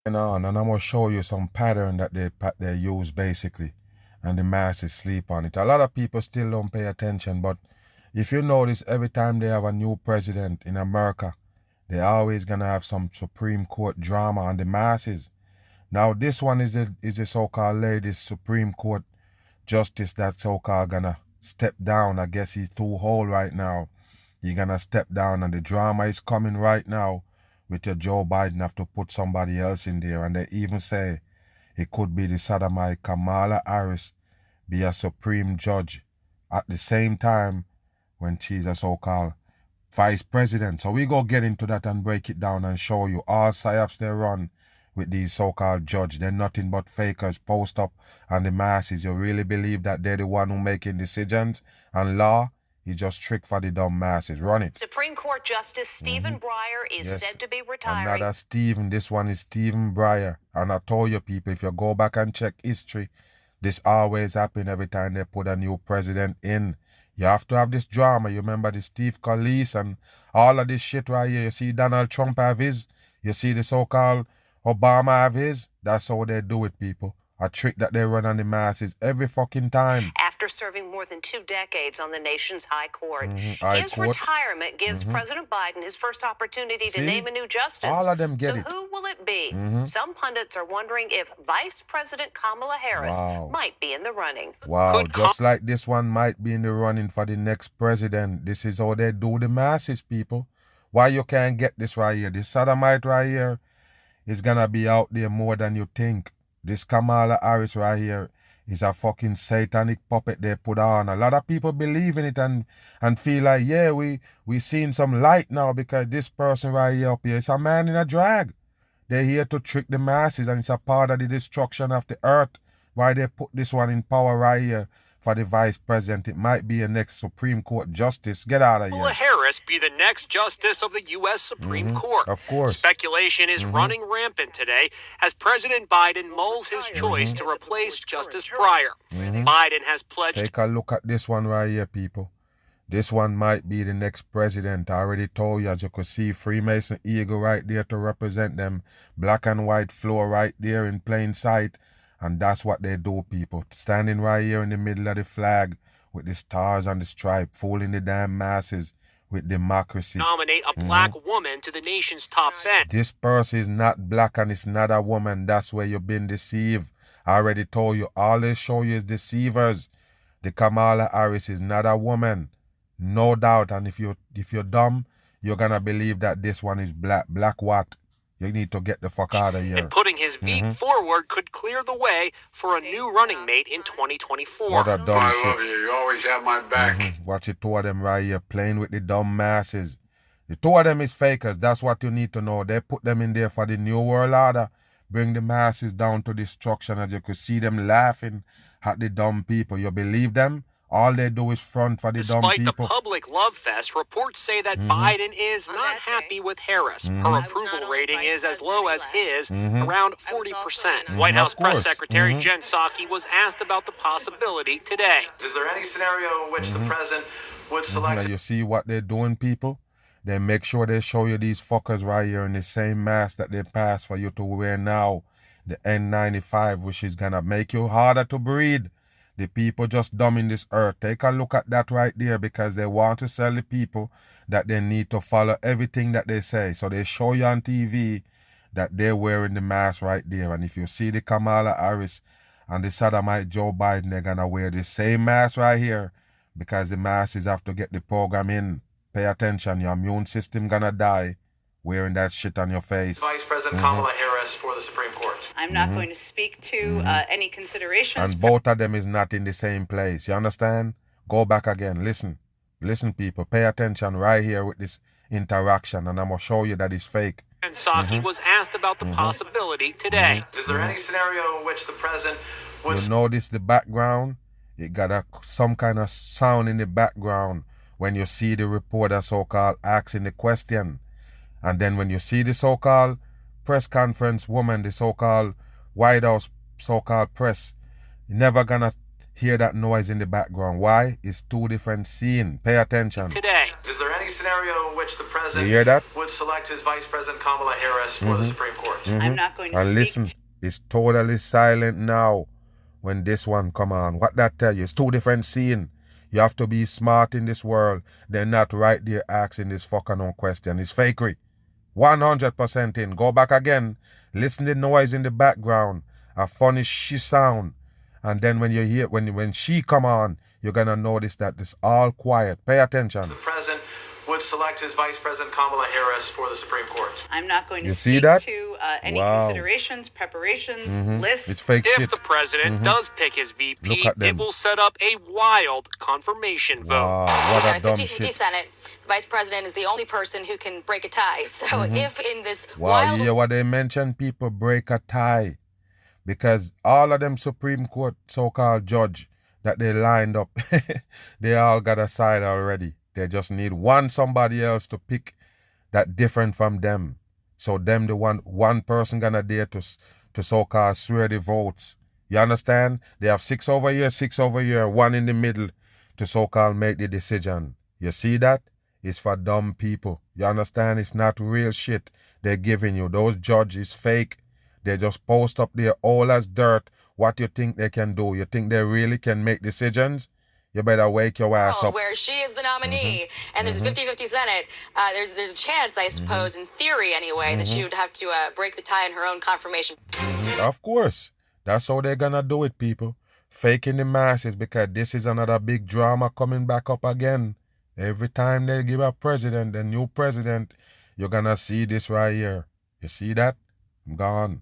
On, and I'm gonna show you some pattern that they use basically, and the masses sleep on it. A lot of people still don't pay attention, but if you notice, every time they have a new president in America, they always gonna have some Supreme Court drama on the masses. Now this one is a so-called ladies Supreme Court justice that so-called gonna step down. I guess he's too old right now. He's gonna step down, and the drama is coming right now. With your Joe Biden have to put somebody else in there, and they even say it could be the sodomite Kamala Harris be a supreme judge at the same time when she's a so-called vice president. So we go get into that and break it down and show you all psyops they run with these so-called judge. They're nothing but fakers, post up on the masses. You really believe that they're the one who making decisions and law? He just trick for the dumb masses. Run it. Supreme Court Justice Stephen Breyer is said to be retiring. Another Stephen. This one is Stephen Breyer. And I told you people, if you go back and check history, this always happen every time they put a new president in. You have to have this drama. You remember the Steve Scalise and all of this shit right here. You see Donald Trump have his. You see the so-called Obama have his. That's how they do it, people. A trick that they run on the masses every fucking time. After serving more than 2 decades on the nation's high court, his retirement gives President Biden his first opportunity to name a new justice. All of them get it. So who will it be? Some pundits are wondering if Vice President Kamala Harris might be in the running. Wow, just like this one might be in the running for the next president. This is how they do the masses, people. Why you can't get this right here? This sodomite right here is gonna be out there more than you think. This Kamala Harris right here is a fucking satanic puppet they put on. A lot of people believe in it and feel like, yeah, we seen some light now because this person right here up here is a man in a drag. They're here to trick the masses, and it's a part of the destruction of the earth. Why they put this one in power right here for the vice president. It might be a next Supreme Court justice. Get out of here. Kamala Harris be the next justice of the U.S. Supreme Court. Of course. Speculation is running rampant today as President Biden mulls his choice to replace Justice Breyer. Biden has pledged... Take a look at this one right here, people. This one might be the next president. I already told you, as you could see, Freemason eagle right there to represent them. Black and white floor right there in plain sight. And that's what they do, people. Standing right here in the middle of the flag with the stars and the stripe, fooling the damn masses with democracy. Nominate a black woman to the nation's top bench. This person is not black and it's not a woman. That's where you've been deceived. I already told you, all they show you is deceivers. The Kamala Harris is not a woman. No doubt. And if you're dumb, you're gonna believe that this one is black. Black what? You need to get the fuck out of here. And putting his Veep forward could clear the way for a new running mate in 2024. What a dumb I shit. love you. You always have my back. Watch the two of them right here playing with the dumb masses. The two of them is fakers. That's what you need to know. They put them in there for the New World Order. Bring the masses down to destruction. As you could see them laughing at the dumb people. You believe them? All they do is front for the dumb people. Despite the public love fest, reports say that Biden is not happy with Harris. Her approval rating is as low as his, around 40%. White House Press Secretary Jen Psaki was asked about the possibility today. Is there any scenario in which the president would select... Now you see what they're doing, people? They make sure they show you these fuckers right here in the same mask that they passed for you to wear now. The N95, which is gonna make you harder to breathe. The people just dumb in this earth. Take a look at that right there because they want to sell the people that they need to follow everything that they say. So they show you on TV that they're wearing the mask right there. And if you see the Kamala Harris and the sodomite Joe Biden, they're going to wear the same mask right here because the masses have to get the program in. Pay attention. Your immune system going to die wearing that shit on your face. Vice President Kamala Harris for the Supreme Court? I'm not going to speak to any considerations. And both of them is not in the same place. You understand? Go back again. Listen. Listen, people. Pay attention right here with this interaction. And I'm going to show you that it's fake. And Psaki was asked about the possibility today. Is there any scenario in which the president would... You notice the background? It got some kind of sound in the background when you see the reporter so-called asking the question. And then when you see the so-called press conference woman, the so-called White House so-called press, you're never gonna hear that noise in the background. Why? It's two different scenes. Pay attention. Today. Is there any scenario in which the You president hear that? would select his Vice President Kamala Harris for the Supreme Court. I'm not going to And speak listen, it's totally silent now when this one come on. What that tell you? It's two different scenes. You have to be smart in this world. They're not right there asking this fucking no question. It's fakery. 100% in. Go back again. Listen to the noise in the background. A funny she sound. And then when you hear, when she come on, you're going to notice that it's all quiet. Pay attention. The president would select his Vice President Kamala Harris for the Supreme Court. I'm not going to You see speak that? to any Wow. considerations, preparations, lists. It's fake If shit. the president does pick his VP, Look at them. it will set up a wild confirmation vote. Wow, what Got a a dumb 50-50 shit. Senate. The vice president is the only person who can break a tie. So if in this Wow, wild you hear what they mention? People break a tie. Because all of them Supreme Court so-called judge that they lined up, they all got a side already. They just need somebody else to pick that different from them. So them the one person gonna dare to so-called swear the votes. You understand? They have 6 over here, 6 over here, 1 in the middle to so-called make the decision. You see that? It's for dumb people. You understand? It's not real shit they're giving you. Those judges fake. They just post up there all as dirt. What you think they can do? You think they really can make decisions? You better wake your ass up. where she is the nominee and there's a 50-50 Senate, there's a chance, I suppose, in theory anyway, that she would have to break the tie in her own confirmation. Of course. That's how they're gonna do it, people. Faking the masses, because this is another big drama coming back up again. Every time they give a president, a new president, you're gonna see this right here. You see that? Gone.